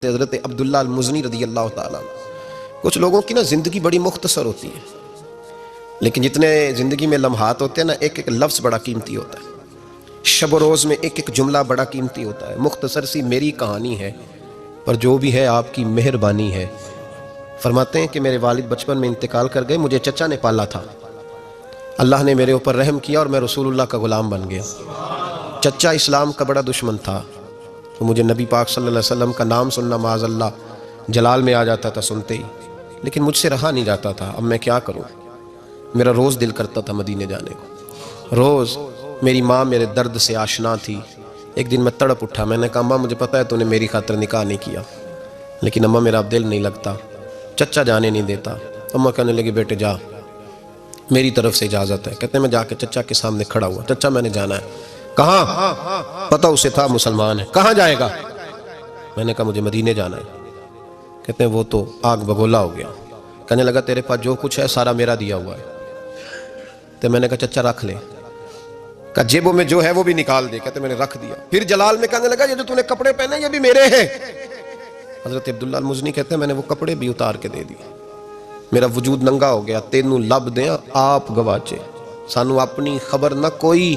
حضرت عبداللہ المزنی رضی اللہ تعالیٰ. کچھ لوگوں کی نا زندگی بڑی مختصر ہوتی ہے، لیکن جتنے زندگی میں لمحات ہوتے ہیں نا، ایک ایک لفظ بڑا قیمتی ہوتا ہے. شب و روز میں ایک ایک جملہ بڑا قیمتی ہوتا ہے. مختصر سی میری کہانی ہے، پر جو بھی ہے آپ کی مہربانی ہے. فرماتے ہیں کہ میرے والد بچپن میں انتقال کر گئے، مجھے چچا نے پالا تھا. اللہ نے میرے اوپر رحم کیا اور میں رسول اللہ کا غلام بن گیا. چچا اسلام کا بڑا دشمن تھا، تو مجھے نبی پاک صلی اللہ علیہ وسلم کا نام سننا معاذ اللہ جلال میں آ جاتا تھا سنتے ہی، لیکن مجھ سے رہا نہیں جاتا تھا. اب میں کیا کروں؟ میرا روز دل کرتا تھا مدینے جانے کو. روز میری ماں میرے درد سے آشنا تھی. ایک دن میں تڑپ اٹھا، میں نے کہا اماں مجھے پتا ہے تو نے میری خاطر نکاح نہیں کیا، لیکن اماں میرا اب دل نہیں لگتا، چچا جانے نہیں دیتا. اماں کہنے لگی بیٹے جا، میری طرف سے اجازت ہے. کہتے ہیں میں جا کے چچا کے سامنے کھڑا ہوا. چچا میں نے جانا ہے. کہاں؟ پتہ اسے تھا مسلمان ہے. کہاں جائے گا؟ میں نے کہا مجھے مدینے جانا ہے. کہتے ہیں وہ تو آگ بگولا ہو گیا. کہنے لگا تیرے پاس جو کچھ ہے سارا میرا دیا ہوا ہے. تو میں نے کہا چچا رکھ لے. کہا جیبوں میں جو ہے وہ بھی نکال دے. کہتے میں نے رکھ دیا. پھر جلال میں کہنے لگا یہ جو تو نے کپڑے پہنے یہ بھی میرے ہیں. حضرت عبداللہ المزنی کہتے ہیں میں نے وہ کپڑے بھی اتار کے دے دیے. میرا وجود ننگا ہو گیا. تینوں لب دیں آپ گواچے، سانو اپنی خبر نہ کوئی،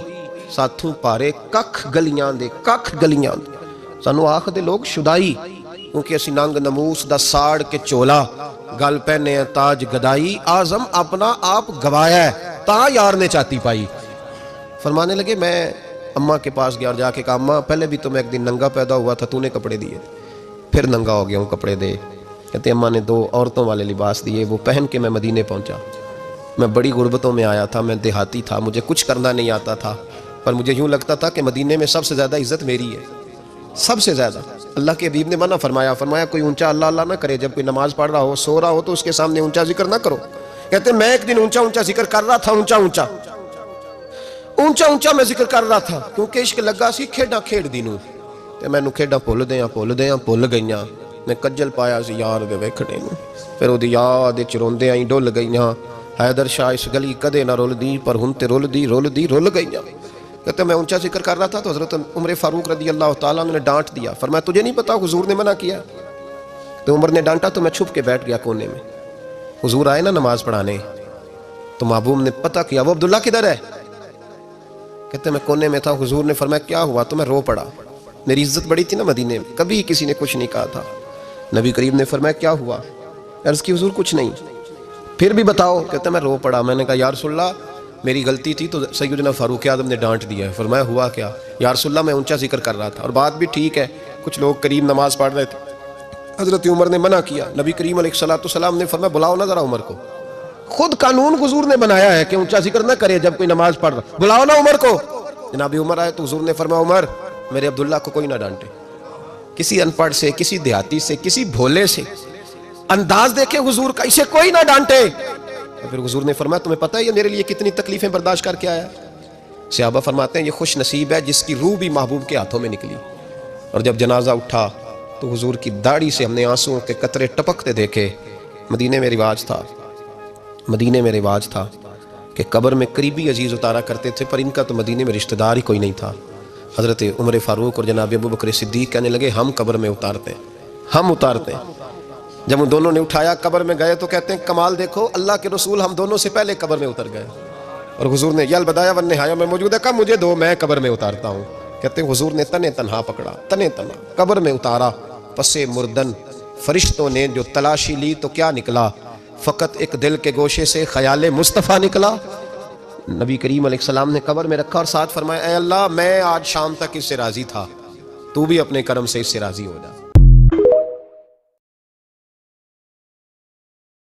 ساتھوں پارے ککھ گلیاں دے، ککھ گلیاں دے. سانو آخ دے لوگ شدائی، کیونکہ اسی ننگ نموس دا ساڑ کے چولا، گل پہنے تاج گدائی، آزم اپنا آپ گوایا ہے تا یار نے چاہتی پائی. فرمانے لگے میں اماں کے پاس گیا اور جا کے کہا اماں پہلے بھی تو میں ایک دن ننگا پیدا ہوا تھا، تو نے کپڑے دیے، پھر ننگا ہو گیا ہوں کپڑے دے. کہتے اماں نے 2 عورتوں والے لباس دیے، وہ پہن کے میں مدینے پہنچا. میں بڑی غربتوں میں آیا تھا، میں دیہاتی تھا، مجھے کچھ کرنا نہیں آتا تھا، پر مجھے یوں لگتا تھا کہ مدینے میں سب سے زیادہ عزت میری ہے، سب سے زیادہ. اللہ کے حبیب نے منع فرمایا کوئی اونچا اللہ اللہ نہ کرے. جب کوئی نماز پڑھ رہا ہو، سو رہا ہو، تو اس کے سامنے اونچا ذکر نہ کرو. کہتے میں ایک دن اونچا ذکر کر رہا تھا، اونچا میں ذکر کر رہا تھا، کیونکہ عشق لگا سی کھیڈاں کھیڈ دینوں تے مینوں کھیڈاں بھول گئیاں. میں کجل پایا سی یار دے ویکھنے نوں، پھر وہ یاد وچ روندیاں ہی ڈل گئیاں. حیدر شاہ اس گلی کدے نہ رول دی، پر ہن تے رول گئیاں. کہتے میں اونچا ذکر کر رہا تھا تو حضرت عمر فاروق رضی اللہ تعالیٰ نے ڈانٹ دیا. فرمایا تجھے نہیں پتا حضور نے منع کیا؟ تو عمر نے ڈانٹا تو میں چھپ کے بیٹھ گیا کونے میں. حضور آئے نا نماز پڑھانے، تو محبوب نے پتہ کیا وہ عبداللہ کدھر ہے. کہتے میں کونے میں تھا. حضور نے فرمایا کیا ہوا؟ تو میں رو پڑا. میری عزت بڑی تھی نا مدینے میں، کبھی کسی نے کچھ نہیں کہا تھا. نبی کریم نے فرمایا کیا ہوا؟ عرض کی حضور کچھ نہیں. پھر بھی بتاؤ. کہتے میں رو پڑا. میں نے کہا یا رسول اللہ میری غلطی تھی تو سیدنا فاروق اعظم نے ڈانٹ دیا ہے. فرمایا ہوا کیا؟ یا رسول اللہ میں اونچا ذکر کر رہا تھا، اور بات بھی ٹھیک ہے، کچھ لوگ قریب نماز پڑھ رہے تھے، حضرت عمر نے منع کیا. نبی کریم علیہ السلام نے فرمایا بلاؤ نہ ذرا عمر کو. خود قانون حضور نے بنایا ہے کہ اونچا ذکر نہ کرے جب کوئی نماز پڑھ رہا، بلاؤ نہ عمر کو. جناب عمر آئے تو حضور نے فرمایا عمر میرے عبداللہ کو کوئی نہ ڈانٹے. کسی ان پڑھ سے، کسی دیہاتی سے، کسی بھولے سے انداز دیکھے حضور کا، اسے کوئی نہ ڈانٹے. پھر حضور نے فرمایا تمہیں پتہ ہے یہ میرے لیے کتنی تکلیفیں برداشت کر کے آیا؟ صحابہ فرماتے ہیں یہ خوش نصیب ہے جس کی روح بھی محبوب کے ہاتھوں میں نکلی. اور جب جنازہ اٹھا تو حضور کی داڑھی سے ہم نے آنسوں کے قطرے ٹپکتے دیکھے. مدینے میں رواج تھا کہ قبر میں قریبی عزیز اتارا کرتے تھے، پر ان کا تو مدینے میں رشتہ دار ہی کوئی نہیں تھا. حضرت عمر فاروق اور جناب ابو بکر صدیق کہنے لگے ہم قبر میں اتارتے ہیں. جب ان دونوں نے اٹھایا قبر میں گئے تو کہتے ہیں کمال دیکھو اللہ کے رسول ہم دونوں سے پہلے قبر میں اتر گئے، اور حضور نے یل بدایا والنہایا میں موجود ہے، کہا مجھے دو میں قبر میں اتارتا ہوں. کہتے ہیں حضور نے تنے تنہا پکڑا، تنے تنہا قبر میں اتارا. پسے مردن فرشتوں نے جو تلاشی لی تو کیا نکلا؟ فقط ایک دل کے گوشے سے خیال مصطفیٰ نکلا. نبی کریم علیہ السلام نے قبر میں رکھا اور ساتھ فرمایا اے اللہ میں آج شام تک اس سے راضی تھا، تو بھی اپنے کرم سے اس سے راضی ہو جا.